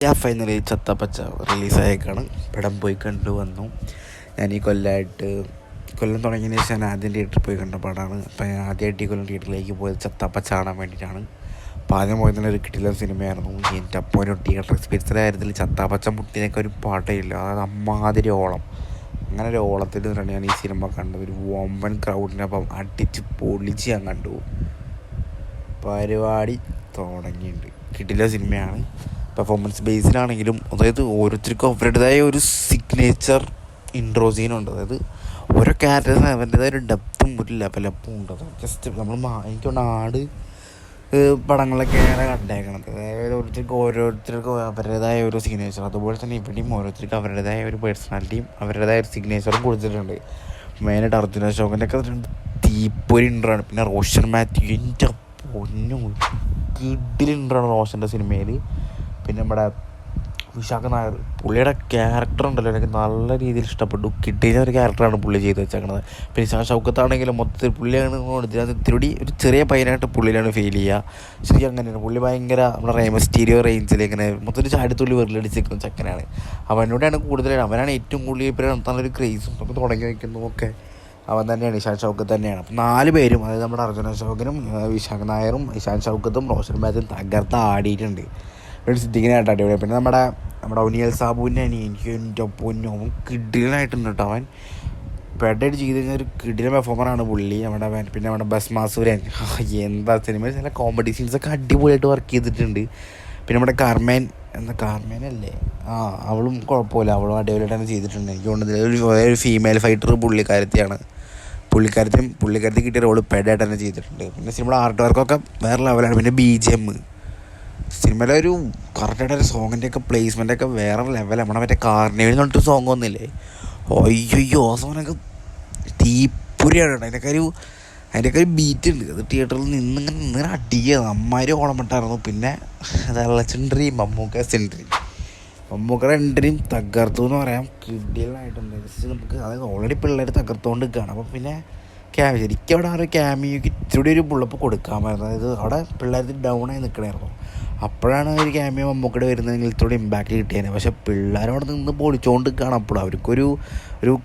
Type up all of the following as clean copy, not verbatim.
Finally Chathapacha റിലീസായേക്കാണ്. പടം പോയി കണ്ടു വന്നു. ഞാൻ ഈ കൊല്ലം തുടങ്ങിയതിന് ശേഷം ഞാൻ ആദ്യം തിയേറ്ററിൽ പോയി കണ്ട പടമാണ്. അപ്പോൾ ഞാൻ ആദ്യമായിട്ട് ഈ കൊല്ലം തിയേറ്ററിലേക്ക് പോയത് ചത്തപ്പച്ച കാണാൻ വേണ്ടിയിട്ടാണ്. അപ്പോൾ ആദ്യം പോയത് തന്നെ ഒരു കിട്ടില്ല സിനിമയായിരുന്നു. എൻ്റെ അപ്പോൾ ഒരു തിയേറ്റർ എക്സ്പീരിയൻസിൻ്റെ കാര്യത്തിൽ ചത്താപ്പച്ച മുട്ടിനൊക്കെ ഒരു പാട്ടേയില്ല. അതായത് അമ്മാതിരി ഓളം. അങ്ങനെ ഒരു ഓളത്തിൽ നിന്നാണ് ഞാൻ ഈ സിനിമ കണ്ടത്. ഒരു വമ്പൻ ക്രൗഡിനൊപ്പം അടിച്ച് പൊളിച്ച് ഞാൻ കണ്ടു. പരിപാടി തുടങ്ങിയിട്ടുണ്ട്. കിട്ടില്ല സിനിമയാണ്. പെർഫോമൻസ് ബേസിലാണെങ്കിലും അതായത് ഓരോരുത്തർക്കും അവരുടേതായ ഒരു സിഗ്നേച്ചർ ഇൻട്രോ സീനുണ്ട്. അതായത് ഓരോ ക്യാരക്ടേഴ്സിന് അവരുടേതായ ഒരു ഡെപ്തും ഒരു ലെവലപ്പും ഉണ്ട്. അത് ജസ്റ്റ് നമ്മൾ എനിക്കൊണ്ട് ആട് പടങ്ങളൊക്കെയാണ് കണ്ടേക്കണത്. അതായത് ഓരോരുത്തർക്കും അവരുടേതായ ഒരു സിഗ്നേച്ചർ. അതുപോലെ തന്നെ ഇവിടെയും ഓരോരുത്തർക്കും അവരുടേതായ ഒരു പേഴ്സണാലിറ്റിയും അവരുടേതായ ഒരു സിഗ്നേച്ചറും കൊടുത്തിട്ടുണ്ട്. മെയിനായിട്ട് അർജുന അശോകൻ്റെ ഒക്കെ തീപ്പൊരി ഇൻട്രാണ്. പിന്നെ റോഷൻ മാത്യു, എൻ്റെ പൊന്നും കിഡിലിൻട്രാണ് റോഷൻ്റെ സിനിമയിൽ. പിന്നെ നമ്മുടെ വിശാഖ നായർ, പുള്ളിയുടെ ക്യാരക്ടർ ഉണ്ടല്ലോ എനിക്ക് നല്ല രീതിയിൽ ഇഷ്ടപ്പെട്ടു. കിട്ടിയ ഒരു ക്യാരക്ടറാണ് പുള്ളി ചെയ്ത് വെച്ചേക്കണത്. പിന്നെ ഷൗക്കത്താണെങ്കിലും മൊത്തത്തിൽ പുള്ളിയാണ് ഇത്തിരി ഒരു ചെറിയ പയ്യനായിട്ട് പുള്ളിയിലാണ് ഫീൽ ചെയ്യുക. ശരിക്കും അങ്ങനെയാണ്. പുള്ളി ഭയങ്കര നമ്മുടെ റേമസ്റ്റീരിയോ റേഞ്ചിൽ ഇങ്ങനെ മൊത്തത്തിൽ ചാടിത്തുള്ളി വെറുതെടിച്ചിരിക്കുന്ന ചക്കനാണ്. അവനോടാണ് കൂടുതലായിട്ട്, അവനാണ് ഏറ്റവും കൂടുതൽ ഇപ്പോൾ നല്ലൊരു ക്രേസും ഒക്കെ തുടങ്ങി വയ്ക്കുന്നതും ഒക്കെ അവൻ തന്നെയാണ്. ഇഷാൻ ഷൗക്കത്ത് തന്നെയാണ്. അപ്പം 4 പേരും, അതായത് നമ്മുടെ അർജുന അശോകനും വിശാഖ നായറും ഇഷാൻ ഷൗക്കത്തും റോഷൻ മാത്യും തകർത്ത് ആടിയിട്ടുണ്ട്. സിദ്ദിഖിനായിട്ട് അടിപൊളി. പിന്നെ നമ്മുടെ ഒനിയൽ സാബുവിൻ്റെ എനിക്ക് എൻ്റെ പൊന്നോ കിഡിലനായിട്ടുണ്ട് കേട്ടോ. അവൻ പെഡായിട്ട് ചെയ്ത് കഴിഞ്ഞാൽ ഒരു കിഡിലൻ പെർഫോമറാണ് പുള്ളി. പിന്നെ നമ്മുടെ ബസ്മാസുരൻ എന്താ സിനിമയിൽ ചില കോമഡി സീൻസൊക്കെ അടിപൊളിയായിട്ട് വർക്ക് ചെയ്തിട്ടുണ്ട്. പിന്നെ നമ്മുടെ കാർമേനല്ലേ, അവളും കുഴപ്പമില്ല, അവളും അടിപൊളിയായിട്ട് തന്നെ ചെയ്തിട്ടുണ്ട്. എനിക്ക് തോന്നുന്നത് ഒരു ഫീമെയിൽ ഫൈറ്റർ പുള്ളിക്കാരത്തി കിട്ടിയ റോള് പെഡായിട്ട് തന്നെ ചെയ്തിട്ടുണ്ട്. പിന്നെ സിനിമയുടെ ആർട്ട് വർക്കൊക്കെ വേറെ ലെവലാണ്. പിന്നെ BGM സിനിമയിലെ ഒരു കറക്റ്റായിട്ടൊരു സോങ്ങിൻ്റെയൊക്കെ പ്ലേസ്മെൻ്റൊക്കെ വേറെ ലെവലാണ്. നമ്മുടെ മറ്റേ കാർണിവൽ എന്ന് പറഞ്ഞിട്ട് സോങ് ഒന്നില്ലേ, അയ്യോ ആ സോങ്ങൊക്കെ തീപ്പുരിയാണ്. അതിൻ്റെയൊക്കെ ഒരു ബീറ്റ് ഉണ്ട്. അത് തിയേറ്ററിൽ നിന്ന് അടിക്കുക അമ്മാതിരി ഓളമിട്ടായിരുന്നു. പിന്നെ വെള്ളച്ചെൻട്രി മമ്മൂക്കയുടെ എൻട്രിയും തകർത്തു എന്ന് പറയാം. കിഡിലായിട്ടുണ്ട്. നമുക്ക് അതായത് ഓൾറെഡി പിള്ളേർ തകർത്തുകൊണ്ട് നിൽക്കുകയാണ്. അപ്പോൾ പിന്നെ ശരിക്കും അവിടെ ആ ഒരു ക്യാമിയോക്ക് ഇത്തിരി ഒരു പുള്ളപ്പ് കൊടുക്കാമായിരുന്നു. അതായത് അവിടെ പിള്ളേർ ഡൗണായി നിൽക്കണമായിരുന്നു. അപ്പോഴാണ് ഒരു ക്യാമിയോ മമ്മൂക്കടെ വരുന്നതെങ്കിൽ ഇത്തിരി ഇമ്പാക്റ്റ് കിട്ടിയത്. പക്ഷേ പിള്ളേരവിടെ നിന്ന് പൊളിച്ചുകൊണ്ട് നിൽക്കുകയാണ്. അപ്പോഴും അവർക്കൊരു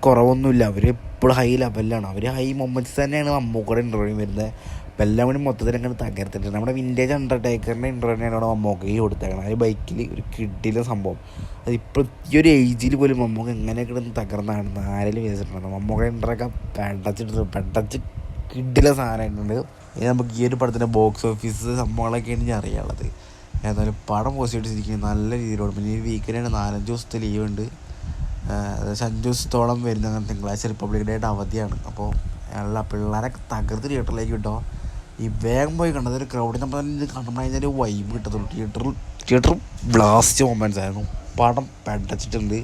കുറവൊന്നുമില്ല. അവർ എപ്പോഴും ഹൈ ലെവലിലാണ്. അവർ ഹൈ മൊമെൻറ്റ്സ് തന്നെയാണ് മമ്മൂക്കയുടെ ഇൻ്റർവ്യൂ വരുന്നത്. അപ്പോൾ എല്ലാം കൂടി മൊത്തത്തിൽ അങ്ങനെ തകർത്തിട്ടുണ്ട്. നമ്മുടെ വിൻറ്റേജ് അണ്ടർടേക്കറിൻ്റെ ഇൻ്റർവ്യൂവിനാണ് അവിടെ മമ്മൂക്കയ്ക്ക് കൊടുത്തേക്കണം. ആ ബൈക്കിൽ ഒരു കിഡിലെ സംഭവം. അതിപ്പോൾ ഈ ഒരു ഏജിൽ പോലും മമ്മൂക്ക എങ്ങനെയൊക്കെ കിടന്ന് തകർന്നാണ് ആരെങ്കിലും വിചാരിച്ചിട്ടുണ്ട്. മമ്മൂക്കയുടെ ഇൻ്റർവ്യൂക്കെ പെടച്ച് കിഡിലെ സാധനമായിട്ടുണ്ട്. ഇനി നമുക്ക് ഈ ഒരു പടത്തിൻ്റെ ബോക്സ് ഓഫീസ് സംഭവങ്ങളൊക്കെയാണ് ഞാൻ അറിയാനുള്ളത്. ഏതായാലും പടം പോസിറ്റീവ് നല്ല രീതിയിലോട്. പിന്നെ ഈ വീക്കിലാണ് 4-5 ദിവസത്തെ ലീവ് ഉണ്ട്. 5 ദിവസത്തോളം വരുന്ന അങ്ങനെ തിങ്കളാഴ്ച റിപ്പബ്ലിക് ഡേ ആയിട്ട് അവധിയാണ്. അപ്പോൾ എല്ലാ പിള്ളേരൊക്കെ തകർത്ത് തിയേറ്ററിലേക്ക് കിട്ടുമോ. ഈ വേഗം പോയി കണ്ടത് ഒരു ക്രൗഡിൽ നമ്മൾ കണ്ടു കഴിഞ്ഞാൽ ഒരു വൈബ് കിട്ടത്തുള്ളൂ. തിയേറ്റർ ബ്ലാസ്റ്റ് മൊമെൻറ്റ്സ് ആയിരുന്നു. പടം പെടച്ചിട്ടുണ്ട്.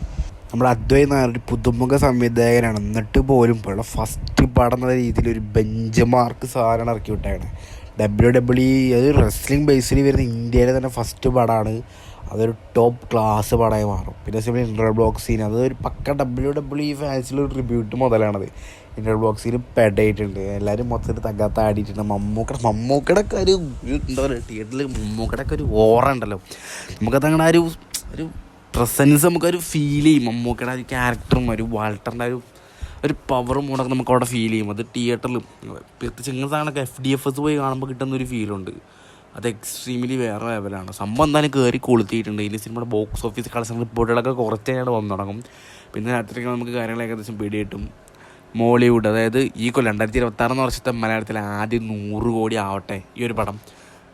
നമ്മുടെ അദ്വൈത് നായർ ഒരു പുതുമുഖ സംവിധായകനാണ്. എന്നിട്ട് പോലും ഇപ്പോൾ ഫസ്റ്റ് പടം എന്ന രീതിയിൽ ഒരു ബെഞ്ച് മാർക്ക് സാധനം ഇറക്കി വിട്ടാണ്. WWE അത് റെസ്ലിംഗ് ബേസിൽ വരുന്ന ഇന്ത്യയിലെ തന്നെ ഫസ്റ്റ് പടമാണ്. അതൊരു ടോപ്പ് ക്ലാസ് പടമായി മാറും. പിന്നെ സിനിമ ഇൻ്റർ ബ്ലോക്ക് സീൻ, അതൊരു പക്ക WWE ഫാൻസിലൊരു ട്രിബ്യൂട്ട് മുതലാണത്. ഇൻ്റർ ബ്ലോക്ക് സീൻ പെടായിട്ടുണ്ട്. എല്ലാവരും മൊത്തത്തിൽ തകർത്ത് ആടിയിട്ടുണ്ട്. മമ്മൂക്കയുടെ ഒക്കെ ഒരു എന്താ പറയുക, തിയേറ്ററിൽ മമ്മൂക്കയുടെ ഒക്കെ ഒരു ഓറ ഉണ്ടല്ലോ. നമുക്കതങ്ങനെ ഒരു പ്രസൻസ് നമുക്കൊരു ഫീൽ ചെയ്യും. മമ്മൂക്കയുടെ ഒരു ക്യാരക്ടറും ഒരു വാൾട്ടറിൻ്റെ ഒരു പവറും കൂടെ നമുക്ക് അവിടെ ഫീൽ ചെയ്യും. അത് തിയേറ്ററിൽ പ്രത്യേകിച്ച് ഇങ്ങനത്തെ സാധനമൊക്കെ FDFS പോയി കാണുമ്പോൾ കിട്ടുന്നൊരു ഫീലുണ്ട്. അത് എക്സ്ട്രീംലി വേറെ ലെവലാണ്. സംഭവം എന്തായാലും കയറി കൊളുത്തിയിട്ടുണ്ട്. ഇനി സിനിമയുടെ ബോക്സ് ഓഫീസ് കളക്ഷൻ റിപ്പോർട്ടുകളൊക്കെ കുറച്ചായിട്ട് വന്നു തുടങ്ങും. പിന്നെ രാത്രിക്ക് നമുക്ക് കാര്യങ്ങൾ ഏകദേശം പിടി കിട്ടും. മോളിവുഡ്, അതായത് ഈ കൊല്ലം 2026 വർഷത്തെ മലയാളത്തിൽ ആദ്യം 100 കോടി ആവട്ടെ ഈ ഒരു പടം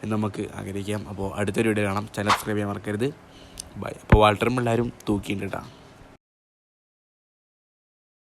എന്ന് നമുക്ക് ആഗ്രഹിക്കാം. അപ്പോൾ അടുത്തൊരു വീഡിയോ കാണാം. ചാനൽ സബ്സ്ക്രൈബ് ചെയ്യാൻ മറക്കരുത്. ബൈ. അപ്പോൾ വാൾട്ടറും എല്ലാവരും തൂക്കിയിട്ടുണ്ട് കേട്ടോ.